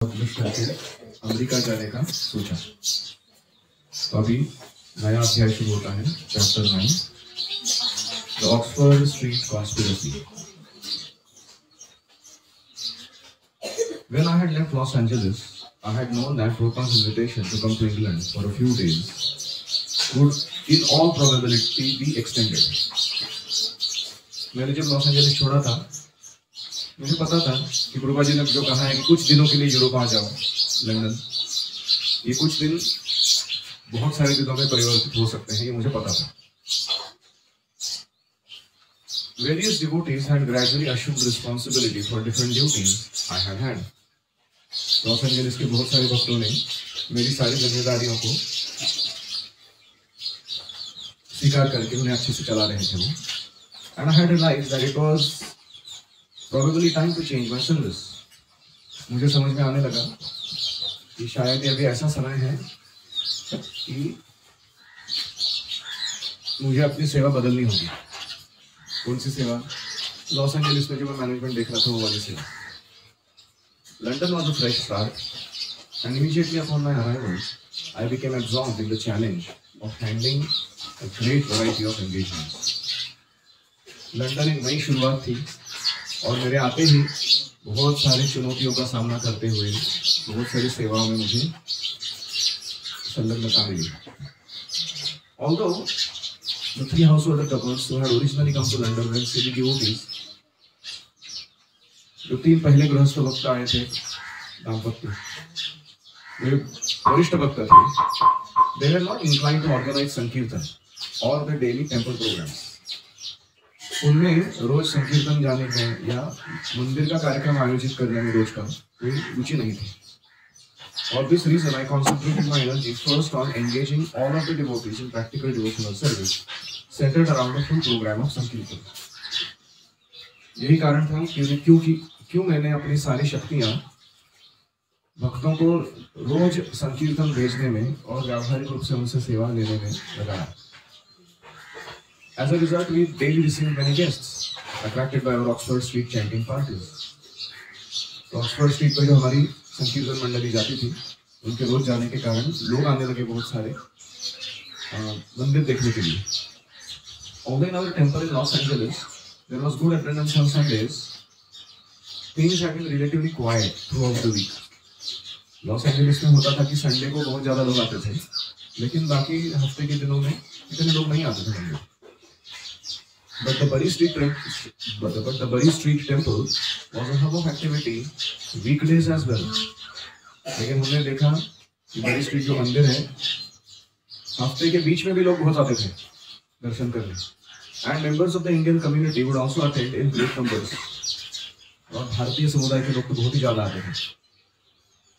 Publish करके America जाने का सोचा। तो अभी नया अध्याय शुरू होता है, chapter 9, the Oxford street conspiracy. When I had left Los Angeles, I had known that Roka's invitation to come to England for a few days would, in all probability, be extended. मैंने जब Los Angeles छोड़ा था, मुझे पता था कि गुरुबा जी ने जो कहा है कि कुछ दिनों के लिए यूरोप आ जाओ, लंदन, ये कुछ दिन बहुत सारे दिनों में परिवर्तित हो सकते हैं, ये मुझे पता था। Various devotees had gradually assumed responsibility for different duties I had had. Los Angeles के बहुत सारे भक्तों ने मेरी सारी जिम्मेदारियों को स्वीकार करके उन्हें अच्छे से चला रहे थे वो। And I had realized that it was probably time to change my service. मुझे समझ में आने लगा कि शायद अभी ऐसा समय है कि मुझे अपनी सेवा बदलनी होगी। कौन सी सेवा? लॉस एंजलिस में जो मैं मैनेजमेंट देख रहा था वो वाली सेवा। London was a fresh start, and immediately upon my arrival, I became absorbed in the challenge of handling a great variety of engagements. London एक नई शुरुआत थी और मेरे आते ही बहुत सारी चुनौतियों का सामना करते हुए बहुत सारी सेवाओं में मुझे संलग्नता मिली। Although the three householder couples who had originally come to London were city devotees, जो तीन पहले गृहस्थ भक्त आए थे, दाम्पत्य, वे वरिष्ठ भक्त थे। They were not inclined to organize संकीर्तन or the daily temple programs. उनमें रोज संकीर्तन जाने में या मंदिर का कार्यक्रम आयोजित करने में रोज का कोई रुचि नहीं थी। For this reason, I concentrated my energy first on engaging all of the devotees in practical devotional service, centered around a full program of संकीर्तन। यही कारण था क्यों मैंने अपनी सारी शक्तियां भक्तों को रोज संकीर्तन भेजने में और व्यावहारिक रूप से उनसे सेवा लेने में लगाया। As a result, we daily received many guests, attracted by our Oxford Street chanting parties. तो ऑक्सफोर्ड स्ट्रीट पर जो हमारी संकीर्तन मंडली जाती थी, उनके रोज जाने के कारण लोग आने लगे बहुत सारे मंदिर देखने के लिए। Although in our temple in Los Angeles, there was good attendance on Sundays, things had been relatively quiet throughout the week. Los Angeles में होता था कि संडे को बहुत ज्यादा लोग आते थे, लेकिन बाकी हफ्ते के दिनों में इतने लोग नहीं आते थे मंदिर। But the Bury Street Temple was a hub of activity weekdays as well. लेकिन हमने देखा कि बरी स्ट्रीट जो मंदिर है, हफ्ते के बीच में भी लोग बहुत आते थे दर्शन करने। And members of the Indian community would also attend in great numbers. और भारतीय समुदाय के लोग तो बहुत ही ज्यादा आते थे।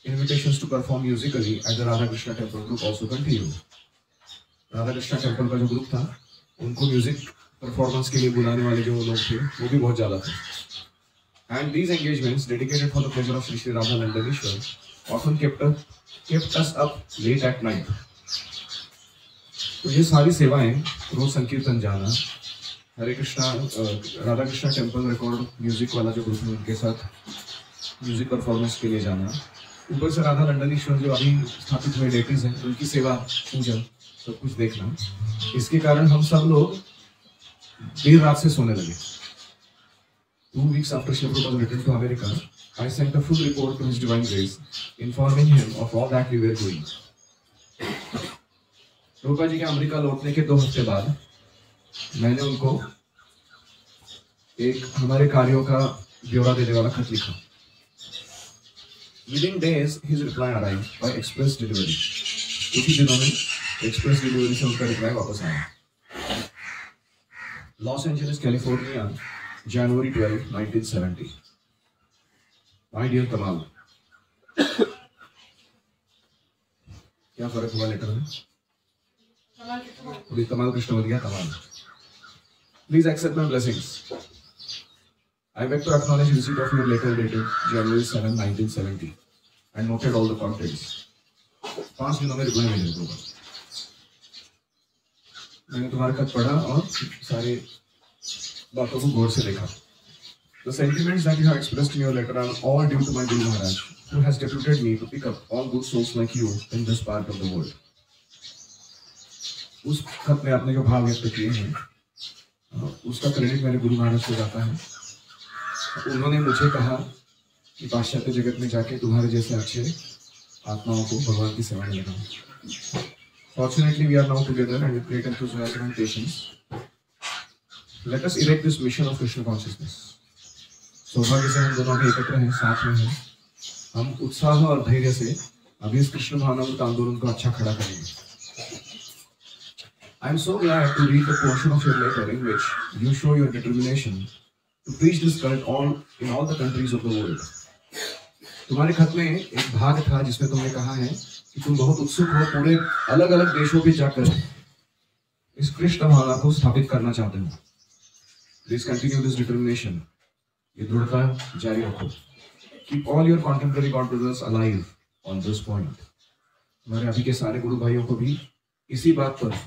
Invitations to perform musically at the Radha Krishna Temple group also continued. Radha Krishna temple का जो ग्रुप था, उनको म्यूजिक परफॉर्मेंस के लिए बुलाने वाले जो लोग थे वो भी बहुत ज्यादा थे। And these engagements, dedicated for the pleasure of Shri Shri Radha Nandanishwar, often kept us up late at night. तो ये सारी सेवाएं, रोज संकीर्तन जाना, Hare Krishna Radha Krishna temple record music वाला जो ग्रुप है उनके साथ म्यूजिक परफॉर्मेंस के लिए जाना, ऊपर से राधा नंदनीश्वर जो अभी स्थापित हुए डेटीज हैं उनकी सेवा पूजन सब कुछ देखना, इसके कारण हम सब लोग देर रात से सोने लगे। 2 weeks after Srila Prabhupada returned to America, I sent a full report to His Divine Grace, informing him of all that we were doing. Prabhupada ji के अमेरिका लौटने के 2 हफ्ते बाद मैंने उनको एक हमारे कार्यों का ब्यौरा देने वाला खत लिखा। Within days, his reply arrived by express delivery. कुछ ही दिनों में एक्सप्रेस डिलीवरी से उनका रिप्लाई वापस आया। Los Angeles, California, January 12, 1970. My dear कमाल, क्या फर्क हुआ लेटर में? कमाल कृष्ण बन गया कमाल। Please accept my blessings. I beg to acknowledge receipt of your letter dated January 7, 1970 and noted all the contents. 5 दिनों में रिप्लाई मिलेगा होगा। मैंने तुम्हारा खत पढ़ा और सारे बातों को गौर से देखा। The sentiments that you have expressed in your letter are all due to my Guru Maharaj, who has deputed me to pick up all good souls like you in this part of the world. उस खत में आपने जो भाव व्यक्त किए हैं, उसका क्रेडिट मेरे गुरु महाराज को जाता है। उन्होंने मुझे कहा कि पाश्चात्य जगत में जाके तुम्हारे जैसे अच्छे आत्माओं को भगवान की सेवा में लगाओ। Fortunately, we are now together and with great enthusiasm and patience, let us erect this mission of Krishna consciousness. सौभाग्य से हम दोनों भी एकत्र हैं, साथ में हैं। हम उत्साह और धैर्य से अभी इस कृष्ण भावनामृत आंदोलन को अच्छा खड़ा करेंगे। I am so glad to read the portion of your letter in which you show your determination to preach this cult in all the countries of the world. तुम्हारे खत में एक भाग था जिसमें तुमने कहा है कि तुम बहुत उत्सुक हो, पूरे अलग अलग देशों पे जाकर इस कृष्ण भावना को स्थापित करना चाहते हो। Please continue this determination. ये दृढ़ता जारी रखो। Keep all your contemporary God brothers alive on this point. तुम्हारे अभी के सारे गुरु भाइयों को भी इसी बात पर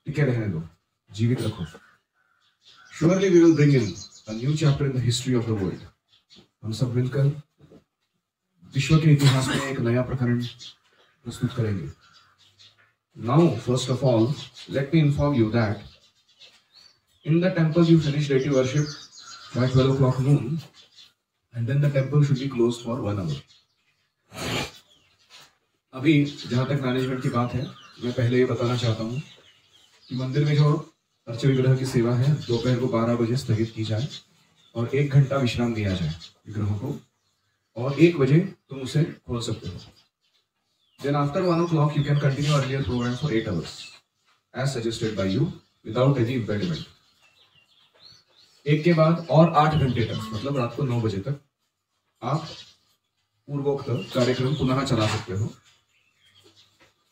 टिके रहने दो, जीवित रखो। Surely we will bring in a new chapter in the history of the world. हम सब मिलकर विश्व के इतिहास में एक नया प्रकरण प्रस्तुत करेंगे। Now, first of all, let me inform you that in the temple you finish deity worship by 12 o'clock noon, and then the temple should be closed for 1 hour. अभी जहाँ तक मैनेजमेंट की बात है, मैं पहले ये बताना चाहता हूँ कि मंदिर में जो अर्च विग्रह की सेवा है दोपहर को 12 बजे स्थगित की जाए और 1 घंटा विश्राम दिया जाए विग्रहों को, और 1 बजे तुम उसे खोल सकते हो। Then after 1 o'clock you can continue earlier program for 8 hours as suggested by you without any impediment. 1 के बाद और 8 घंटे तक, मतलब रात को 9 बजे तक आप पूर्वोक्त कार्यक्रम पुनः चला सकते हो।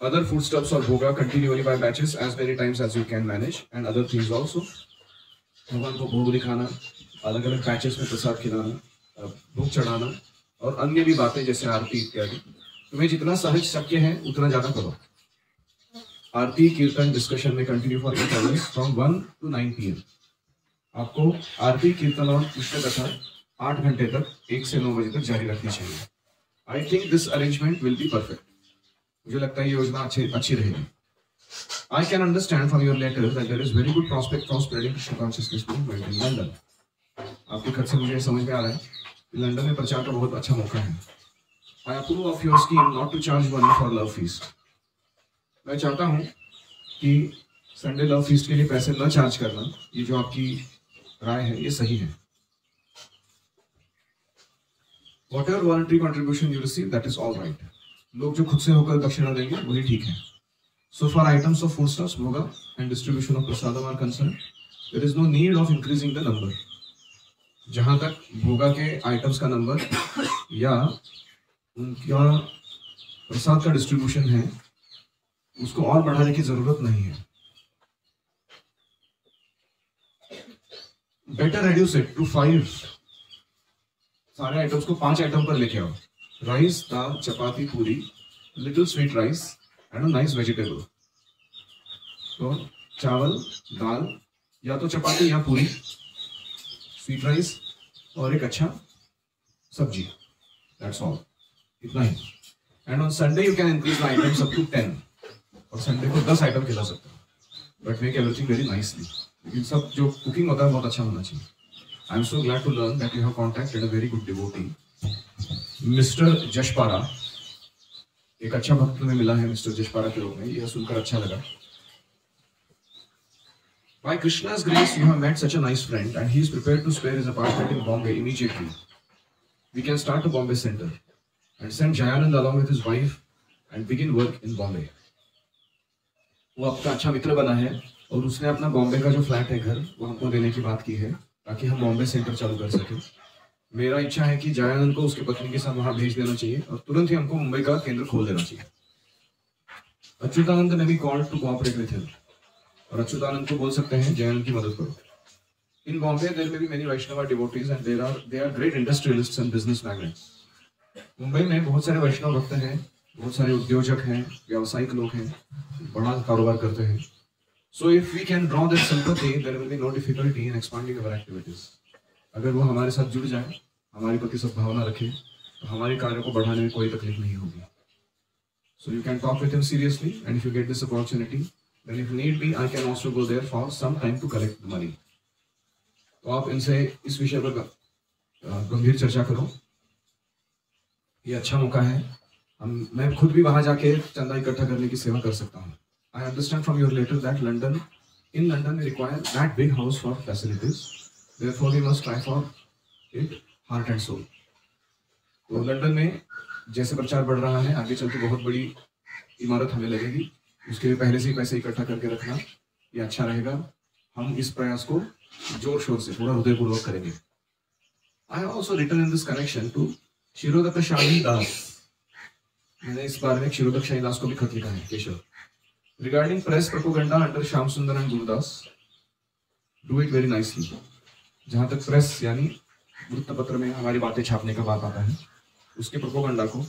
Other foodstuffs or bhoga continually by batches as many times as you can manage, and other things also. भगवान को भोग दिखाना, अलग अलग बैचेस में प्रसाद खिलाना, भोग चढ़ाना और अन्य भी बातें जैसे आरती इत्यादि, तुम्हें जितना सहज शक्य है उतना ज्यादा करो। आरती कीर्तन डिस्कशन में continue for 8 hours from 1 to 9 PM। आपको आरती कीर्तन और कृष्ण कथा 8 घंटे तक 1 से 9 बजे तक जारी रखनी चाहिए। I think this arrangement will be perfect. मुझे लगता है ये योजना अच्छी रहेगी। I can understand from your letter that there is very good prospect for spreading Krishna consciousness movement in London. आपके खत से मुझे समझ में आ रहा है कि लंदन में प्रचार का बहुत अच्छा मौका है। I approve of your scheme not to charge money for love feast. मैं चाहता हूँ कि संडे लव फीस्ट के लिए पैसे न चार्ज करना, ये जो आपकी राय है ये सही है। Whatever voluntary contribution you receive, that is all right. लोग जो खुद से होकर दक्षिणा देंगे वही ठीक है। So far items of foodstuffs, bhoga and distribution of prasadam are concerned, there is no need of increasing the number. जहाँ तक भोगा के आइटम्स का नंबर या उनका प्रसाद का डिस्ट्रीब्यूशन है उसको और बढ़ाने की जरूरत नहीं है। Better reduce it to 5. सारे आइटम्स को 5 आइटम पर लेके आओ। राइस, दाल, चपाती, पूरी, little sweet rice and a nice vegetable. तो चावल, दाल, या तो चपाती या पूरी, स्वीट राइस और एक अच्छा सब्जी। दैट्स ऑल, इतना ही। And on Sunday you can increase the items up to 10, और संडे को 10 आइटम खिला सकते हो, but make everything very nicely. लेकिन सब जो कुकिंग होता है बहुत अच्छा होना चाहिए। I am so glad to learn that you have contacted a very good devotee, Mr. जशपारा। एक अच्छा भक्त तुम्हें मिला है मिस्टर जशपारा के रूप में, यह सुनकर अच्छा लगा। By Krishna's grace, you have met such a nice friend, and he is prepared to spare his apartment in Bombay immediately. We can start a Bombay center and send Jayanand along with his wife and begin work in Bombay. वो आपका अच्छा मित्र बना है और उसने अपना बॉम्बे का जो फ्लैट है, घर, वो हमको देने की बात की है ताकि हम बॉम्बे सेंटर चालू कर सकें। मेरा इच्छा है कि जयानंद को उसकी पत्नी के साथ वहां भेज देना चाहिए और तुरंत ही हमको मुंबई का केंद्र खोल देना चाहिए। अच्युतानंद ने भी call to cooperate with him, और अच्युतानंद को बोल सकते हैं जयानंद की मदद करो। In Bombay there may be many Vaishnava devotees and they are great industrialists and business magnates. Mumbai में बहुत सारे वैष्णव भक्त हैं, बहुत सारे उद्योजक हैं, व्यावसायिक लोग हैं, बड़ा कारोबार करते हैं। So if we can draw that sympathy, there will be no difficulty in expanding our activities. अगर वो हमारे साथ जुड़ जाए, हमारे प्रति सद्भावना रखे, तो हमारे कार्यों को बढ़ाने में कोई तकलीफ नहीं होगी. So you can talk with him seriously, and if you get this opportunity, then if need be, I can also go there for some time to collect the money. तो आप इनसे इस विषय पर गंभीर चर्चा करो. ये अच्छा मौका है. मैं खुद भी वहां जाके चंदा इकट्ठा करने की सेवा कर सकता हूँ. I understand from your letter that in London we require that big house for facilities. Therefore we must try for it heart and soul. तो लंदन में जैसे प्रचार बढ़ रहा है, आगे चल के बहुत बड़ी इमारत हमें लगेगी. उसके लिए पहले से ही पैसे इकट्ठा करके रखना ये अच्छा रहेगा. हम इस प्रयास को जोर शोर से पूरा हृदयपूर्वक करेंगे. I have also written in this connection to शिरोदक शाही दास. मैंने इस बारे में शिरोदक शाही दास को भी खत लिखा है, Keshav. Regarding press propaganda under Shyam सुंदर and Gurudas, do it very nicely. जहां तक प्रेस यानी वृत्तपत्र में हमारी बातें छापने का बात आता है, उसके प्रोपोगंडा को,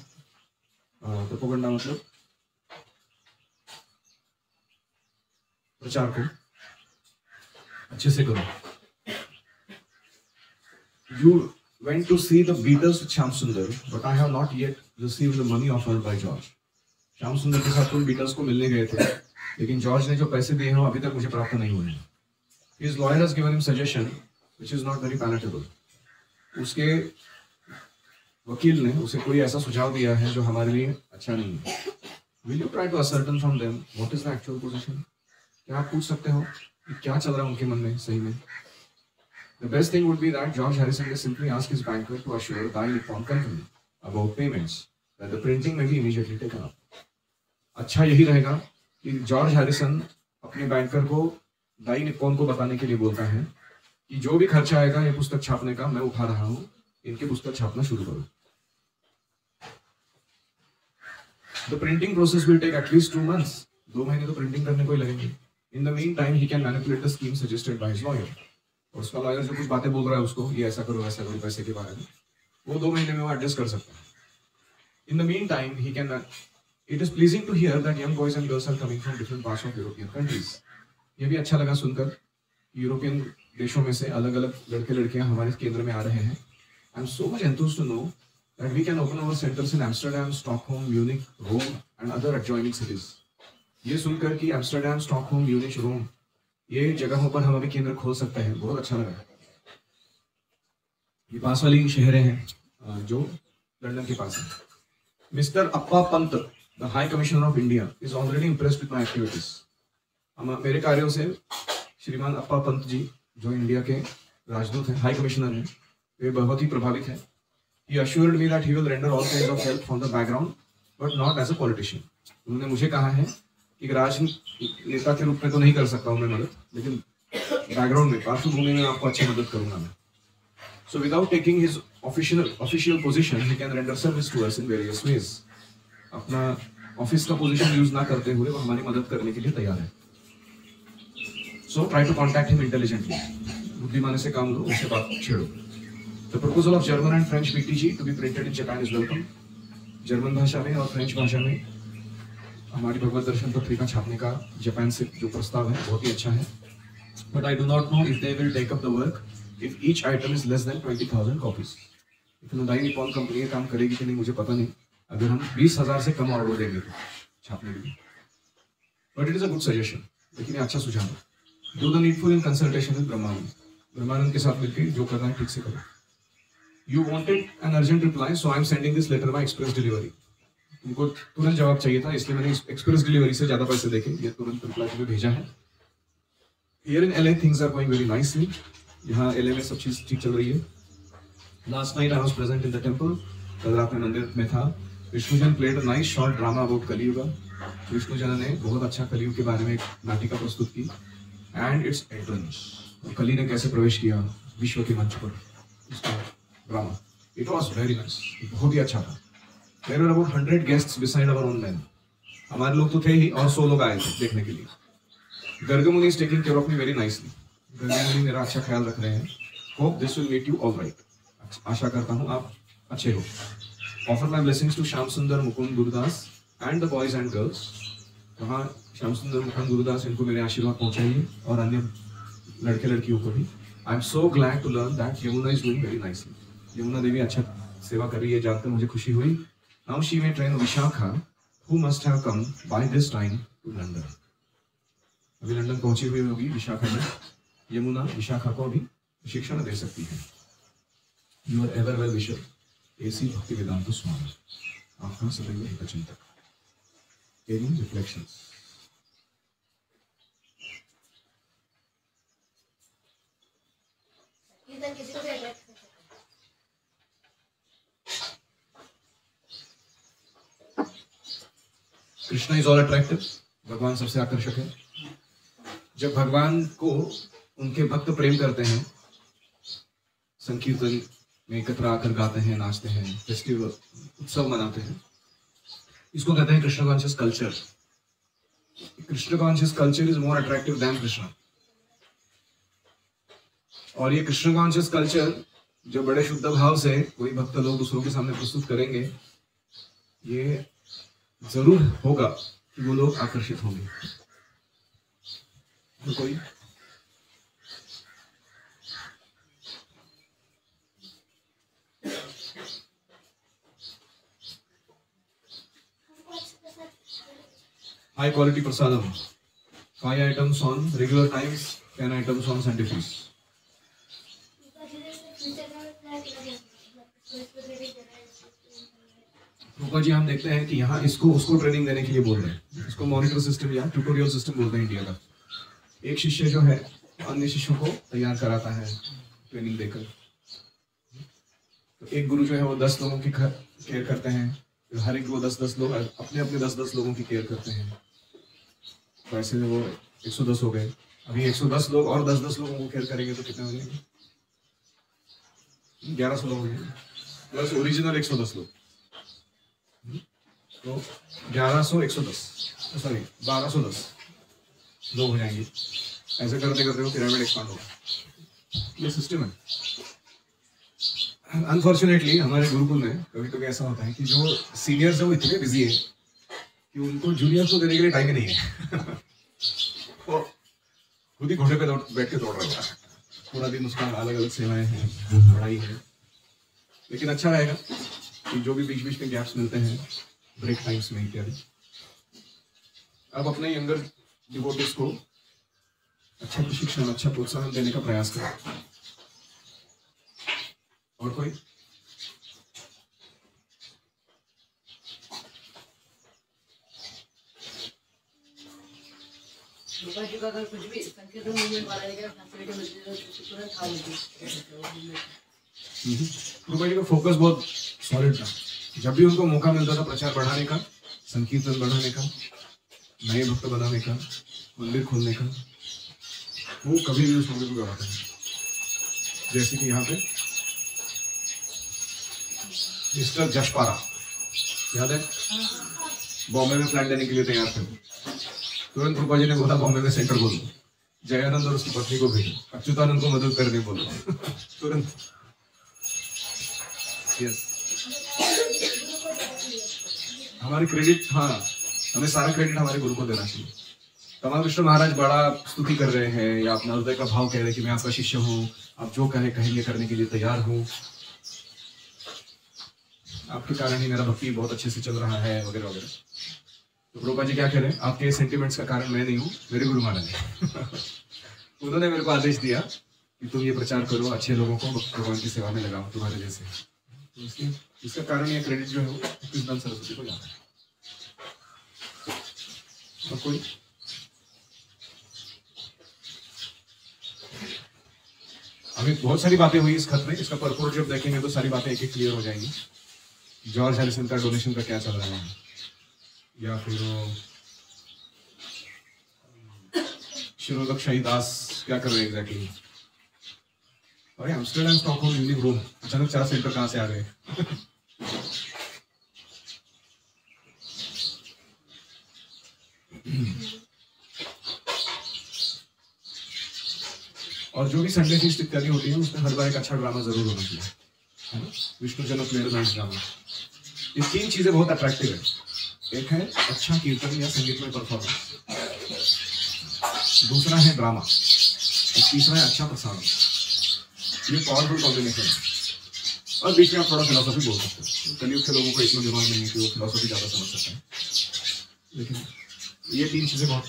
प्रोपोगंडा मतलब प्रचार को अच्छे से करो. You went to see the Beatles with Shyam Sundar, but I have not yet received the money offered by George. Shyam सुंदर के साथ तुम बीटल्स को मिलने गए थे, लेकिन जॉर्ज ने जो पैसे दिए हैं वो अभी तक मुझे प्राप्त नहीं हुए हैं. His lawyer has given him suggestion which is not very palatable. उसके वकील ने उसे कोई ऐसा सुझाव दिया है जो हमारे लिए अच्छा नहीं है. Will you try to ascertain from them what is the actual position? क्या आप पूछ सकते हो कि क्या चल रहा है उनके मन में सही में? The best thing would be that George Harrison will simply ask his banker to assure Dai Nippon Company about payments that the printing may be immediately taken up. अच्छा यही रहेगा कि जॉर्ज हैरिसन अपने बैंकर को दाई Nippon को बताने के लिए बोलता है कि जो भी खर्चा आएगा ये पुस्तक छापने का मैं उठा रहा हूं, इनके पुस्तक छापना शुरू करो. The printing process will take at least 2 months. 2 महीने तो प्रिंटिंग करने को ही लगेंगे. In the meantime, he can manipulate the scheme suggested by his lawyer. और उसका लॉयर जो कुछ बातें बोल रहा है उसको, ये ऐसा करो पैसे के बारे में, वो 2 महीने में वो एडजस्ट कर सकता है. In the meantime, he can. It is pleasing to hear that young boys and girls are coming from different parts of European countries. ये भी अच्छा लगा सुनकर यूरोपियन देशों में से अलग अलग लड़के लड़कियां हमारे केंद्र में आ रहे हैं. I am so much enthused to know that we can open our centers in Amsterdam, Stockholm, Munich, Rome and other adjoining cities. ये सुनकर कि एम्स्टर्डम, स्टॉकहोम, म्यूनिच, रोम ये जगहों पर हम अभी केंद्र खोल सकते हैं, बहुत अच्छा लगा. ये पास वाली शहरें हैं जो लंदन के पास है. Mister Appa Pant, the high commissioner of India, is already impressed with my activities. मेरे कार्यों से श्रीमान अप्पा पंत जी, जो इंडिया के राजदूत हैं, हाई कमिश्नर हैं, वे बहुत ही प्रभावित हैं. He assured me that he will render all kinds of help from the background, but not as a politician. उन्होंने मुझे कहा है कि राजनेता के रूप में तो नहीं कर सकता हूँ मैं मदद, लेकिन बैकग्राउंड में, पार्श्वभूमि में आपको अच्छी मदद करूंगा मैं. So without taking his official position, he can render service to us in various ways. अपना ऑफिस का पोजीशन यूज ना करते हुए वो हमारी मदद करने के लिए तैयार है. So try to contact him intelligently. बुद्धिमानी से काम लो, उससे बात छेड़ो. The proposal of German and French BTG to be printed in Japan is welcome. German भाषा में और फ्रेंच भाषा में हमारी भगवत दर्शन पत्रिका छापने का जापान से जो प्रस्ताव है बहुत ही अच्छा है. But I do not know if they will take up the work if each item is less than 20,000 copies. इतना दाई निप्पॉन कंपनी ये काम करेगी कि नहीं मुझे पता नहीं, अगर हम 20,000 से कम ऑर्डर देंगे तो छापने के लिए. But it is a good suggestion. लेकिन ये अच्छा सुझाव है. Do the needful in consultation with ब्रह्मानंद. ब्रह्मानंद के साथ मिलकर जो करना है ठीक से करो. You wanted an urgent reply, so I am sending this letter by express delivery. तुमको तुरंत जवाब चाहिए था, इसलिए मैंने एक्सप्रेस डिलीवरी से ज्यादा पैसे देके ये तुरंत रिप्लाई तुम्हें भेजा है. Here in LA things are going very nicely. यहाँ LA में सब चीज ठीक चल रही है. Last night I was present in the temple. कल रात में मंदिर में था. Vishnujan played a nice short drama about Kaliyuga. Vishnujan ने बहुत अच्छा कलियुग के बारे में एक नाटिका प्रस्तुत की. And its entrance. कली ने कैसे प्रवेश किया विश्व के मंच पर, इसका drama. It was very nice. बहुत ही अच्छा था. There were about 100 guests beside our own men. हमारे लोग तो थे ही और 100 लोग आए थे देखने के लिए. Gargmuni is taking care of me very nicely. Gargmuni मेरा अच्छा ख्याल रख रहे हैं. Hope this will meet you all right. आशा करता हूँ आप अच्छे हो. Offer my blessings to Shyam सुंदर, Mukund, Gurudas and the boys and girls. वहाँ श्याम सुंदर, मुकुंद, गुरुदास इनको मेरे आशीर्वाद पहुँचाइए और अन्य लड़के लड़कियों को भी. I am so glad to learn that Yamuna is doing very nicely. Yamuna Devi अच्छा सेवा कर रही है, जानकर मुझे खुशी हुई। Now she may train Vishakha who must have come by this time to London. अभी लंदन पहुंची हुई होगी विशाखा में। यमुना विशाखा को भी शिक्षण दे सकती है। Your ever well wisher AC Bhaktivedanta Swami, आपका सदैव हितचिंतक। Any reflections? Krishna is all attractive. भगवान सबसे आकर्षक है। जब भगवान को उनके भक्त प्रेम करते हैं, संकीर्तन में एकत्र आकर गाते हैं, नाचते हैं, फेस्टिवल उत्सव मनाते हैं, इसको कहते हैं Krishna conscious culture. Krishna conscious culture is more attractive than Krishna. और ये कृष्ण कॉन्शियस कल्चर जो बड़े शुद्ध भाव से कोई भक्त लोग दूसरों के सामने प्रस्तुत करेंगे, ये जरूर होगा कि वो लोग आकर्षित होंगे। तो कोई high quality prasadam, 5 items on regular times, 10 items on Sunday feast. रूपा जी, हम देखते हैं कि यहाँ इसको उसको ट्रेनिंग देने के लिए बोल रहे हैं। इसको मॉनिटर सिस्टम या ट्यूटोरियल सिस्टम बोलते हैं इंडिया का। एक शिष्य जो है अन्य शिष्यों को तैयार कराता है ट्रेनिंग देकर। तो एक गुरु जो है वो 10 लोगों की केयर करते हैं, हर एक वो 10-10 लोग अपने अपने 10-10 लोगों की केयर करते हैं। तो ऐसे में वो 110 हो गए। अभी 110 लोग और 10-10 लोगों को केयर करेंगे तो कितने हो जाएंगे? 1100 लोग हो जाएंगे, प्लस ओरिजिनल 110 लोग। तो 1100 110 सॉरी 1210 लोग हो जाएंगे। ऐसे करते करते वो पिरामिड एक्सपांड होगा। ये सिस्टम है। अनफॉर्चुनेटली हमारे गुरुकुल में कभी कभी ऐसा होता है कि जो सीनियर्स है वो इतने बिजी है कि उनको जूनियर्स को देने के लिए टाइम ही नहीं है। वो खुद ही घोड़े पे बैठ के दौड़ रहा है पूरा दिन। उसका अलग अलग सेवाएं हैं, पढ़ाई है। लेकिन अच्छा रहेगा कि जो भी बीच बीच में गैप्स मिलते हैं, ब्रेक टाइम्स में इत्यादि, अब अपने यंगर डिवोटीज को अच्छा प्रशिक्षण, अच्छा प्रोत्साहन देने का प्रयास करें। और कोई? अगर कुछ भी संकीर्तन मूवमेंट वाला रहेगा, फैसिलिटी मिलती है तो तुरंत हाल होती है। रूपा जी का फोकस बहुत सॉलिड था। जब भी उनको मौका मिलता था प्रचार बढ़ाने का, संकीर्तन बढ़ाने का, नए भक्त बनाने का, मंदिर खोलने का, वो कभी भी उस मौके को गवाते नहीं। जैसे कि यहाँ पे मिस्टर जशपारा, याद है? बॉम्बे में फ्लैट देने के लिए तैयार थे। तुरंत रूपा जी ने बोला बॉम्बे में सेंटर बोलो, जयानंद और उसकी पत्नी को भेजो, अच्युतानंद को मदद करने बोलो। तुरंत। यस, हमारे क्रेडिट, हाँ, हमें सारा क्रेडिट हमारे गुरु को देना चाहिए। कमल कृष्ण महाराज बड़ा स्तुति कर रहे हैं या अपना हृदय का भाव कह रहे हैं कि मैं आपका शिष्य हूँ, आप जो कहेंगे करने के लिए तैयार हूँ, आपके कारण ही मेरा भक्ति बहुत अच्छे से चल रहा है, वगैरह वगैरह। तो प्रभुपा जी क्या कह रहे हैं? आपके सेंटिमेंट्स का कारण मैं नहीं हूँ, मेरे गुरु महाराज है। उन्होंने मेरे को आदेश दिया कि तुम ये प्रचार करो, अच्छे लोगों को भगवान की सेवा में लगाओ तुम्हारे जैसे। तो इसका कारण या क्रेडिट जो है वो कृष्ण सरस्वती को जाता है। और कोई? अभी बहुत सारी बातें हुई इस खत में। इसका परपोर्ट जब देखेंगे तो सारी बातें एक एक क्लियर हो जाएंगी। जॉर्ज हैरिसन का डोनेशन का क्या चल रहा है, या फिर शिरोलक शाहीदास क्या कर रहे हैं एग्जैक्टली। अरे एम्स्टर्डम, स्टॉकहोम, यूनिक, रोम, अचानक 4 सेंटर कहां से आ गए? और जो भी संडे फीस्ट इत्यादि होती है उसमें हर बार एक अच्छा ड्रामा जरूर होना चाहिए, है ना? विष्णु जन प्लेयर डांस ड्रामा, ये 3 चीजें बहुत अट्रैक्टिव है। एक है अच्छा कीर्तन या संगीत में परफॉर्मेंस, दूसरा है ड्रामा, और तीसरा है अच्छा प्रसारण। ये पावरफुल कॉम्बिनेशन है। और बीच में आप थोड़ा फिलोसफी बोल सकते हो। कलयुग के लोगों को इतना दिमाग नहीं है कि वो फिलोसफी ज़्यादा समझ सकते हैं, लेकिन ये तीन चीज़ें बहुत।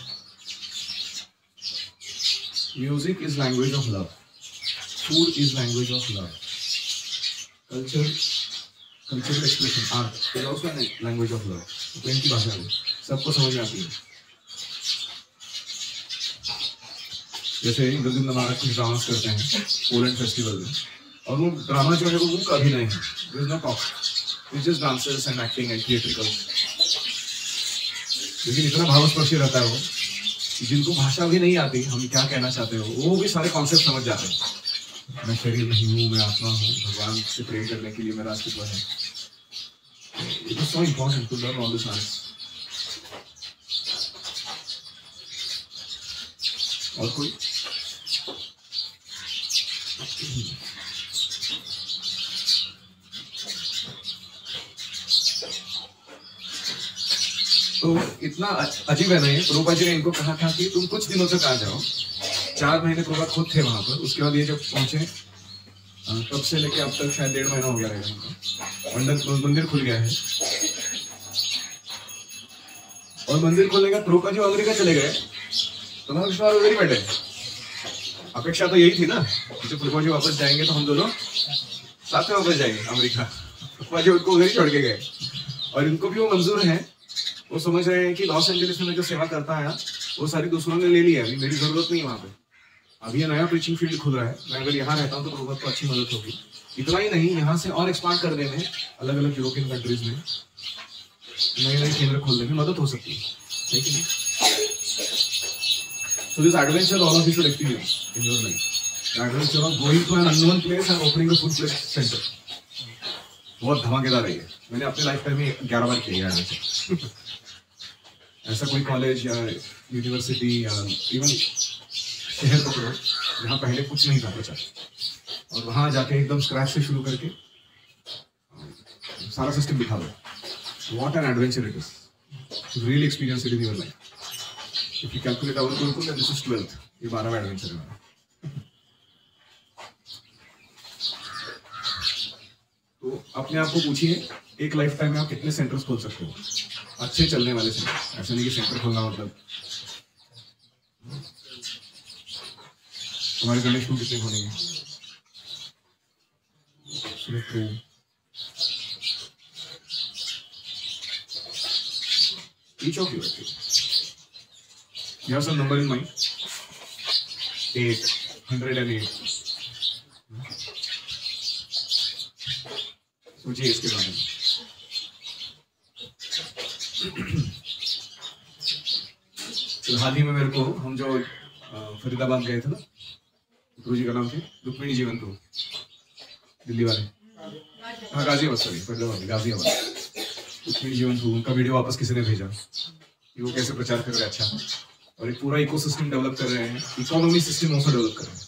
Music is language of love, food is language of love, cultural expression art is also language of love. प्रेम की भाषा है, सबको समझ में आती है। जैसे इंद्रजित महाराज कुछ ड्रामास करते हैं पोलैंड फेस्टिवल में, और वो ड्रामा जो है वो अभिनय है, there is no talk, it's just dances and acting and theatrical. लेकिन इतना भावस्पर्शी रहता है वो, जिनको भाषा भी नहीं आती हम क्या कहना चाहते हो वो भी सारे कॉन्सेप्ट समझ जाते हैं। मैं शरीर नहीं हूँ, मैं आत्मा हूँ, भगवान से प्रेम करने के लिए मेरा अस्तित्व है। It is so important to learn all this arts. और कोई तो इतना अजीब है ना ये। प्रभुपाद जी ने इनको कहा था कि तुम कुछ दिनों तक आ जाओ। 4 महीने प्रभुपाद खुद थे वहां पर। उसके बाद ये जब पहुंचे तब से लेके अब तक शायद 1.5 महीना हो गया रहेगा उनका। मंदिर खुल गया है और मंदिर खुलने का प्रभुपाद जी अमेरिका चले गए तो कृष्ण उधर ही बैठे। अपेक्षा तो यही थी ना कि जब प्रभुपाद जी वापस जाएंगे तो हम दोनों साथ में वापस जाएंगे अमेरिका। प्रभुपाद जी उनको उधर ही छोड़ के गए और इनको भी वो मंजूर है। वो समझ रहे हैं कि लॉस एंजलिस में जो सेवा करता है वो सारी दूसरों ने ले लिया है, अभी मेरी जरूरत नहीं है वहाँ पे। अभी ये नया प्रीचिंग फील्ड खुल रहा है, मैं अगर यहाँ रहता हूँ तो प्रभुपाद को अच्छी मदद होगी। इतना ही नहीं, यहाँ से और एक्सपांड करने में अलग अलग यूरोपियन कंट्रीज में नए नए केंद्र खोलने में मदद हो सकती है कि नहीं? So this adventure all of you should experience in your life. The adventure of going to an unknown place and opening a food place center. बहुत धमाकेदार है ये। मैंने अपने लाइफ टाइम में 11 बार किया है। ऐसा कोई कॉलेज या यूनिवर्सिटी या इवन शहर पकड़ो जहाँ पहले कुछ नहीं था प्रचार, और वहाँ जाके एकदम स्क्रैच से शुरू करके सारा सिस्टम दिखा दो। What an adventure it is. You really experience it in your life. If you calculate our Gurukul, then this is 12th. ये 12वां एडवेंचर है हमारा। तो अपने आप को पूछिए एक लाइफ टाइम में आप कितने सेंटर्स खोल सकते हो, अच्छे चलने वाले सेंटर। ऐसा नहीं कि सेंटर खोलना मतलब हमारे गणेश को कितने खोलेंगे। Each of you, you have some number in mind? 8, 108. सोचिए इसके बारे में। हाल ही में मेरे को हम जो फरीदाबाद गए थे ना, गुरु जी का नाम थे रुक्मिणी जीवन प्रभु, दिल्ली वाले। हाँ गाजियाबाद, सॉरी फरीदाबाद गाजियाबाद। रुक्मिणी जीवन प्रभु, उनका वीडियो वापस किसी ने भेजा कि वो कैसे प्रचार कर रहे हैं। अच्छा, और एक पूरा इकोसिस्टम डेवलप कर रहे हैं, इकोनॉमी सिस्टम ऑल्सो डेवलप कर रहे हैं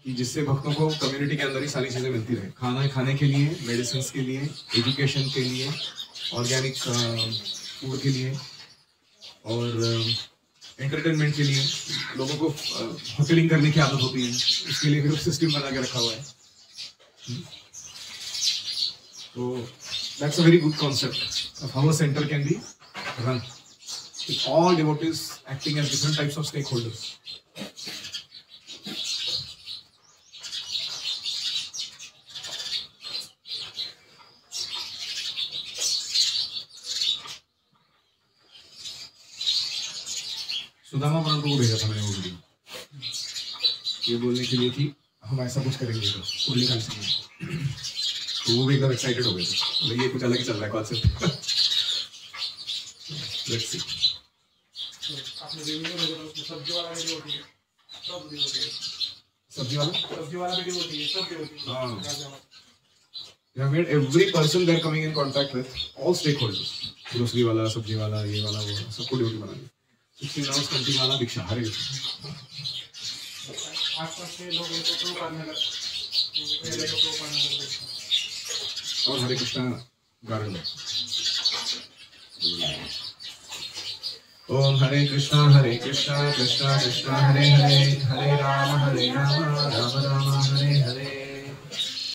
कि जिससे भक्तों को कम्युनिटी के अंदर ही सारी चीजें मिलती रहे। खाना खाने के लिए, मेडिसिन के लिए, एजुकेशन के लिए, ऑर्गेनिक फूड के लिए और एंटरटेनमेंट के लिए। लोगों को होटलिंग करने की आदत होती है, उसके लिए भी सिस्टम बना के रखा हुआ है। तो that's a very good concept of how a centre can be run with all devotees acting as different types of stakeholders. Sudama Prabhu को भेजा था मैंने वो वीडियो, ये बोलने के लिए कि हम ऐसा कुछ करेंगे तो पूरी काल से। तो वो भी एकदम एक्साइटेड हो गए थे, बोले ये कुछ अलग ही चल रहा है कॉन्सेप्ट। Let's see. आपने वीडियो भेजा था, सब्जी वाला वीडियो होती है, सब वीडियो होती है। सब्जी वाला वीडियो होती है, सब वीडियो होती है। हाँ। We have made every person they are coming in contact with, all stakeholders. Grocery वाला, सब्जी वाला, ये वाला, वो वाला, सबको ड्यूटी बना दी। 16 hours कंटिन्यू वाला भिक्षा, हरे कृष्ण। आसपास के लोग इनको प्रो करने लगे, और हरे कृष्णा गार्डन। ओम हरे कृष्णा कृष्णा कृष्णा हरे हरे, हरे राम राम, राम राम हरे हरे।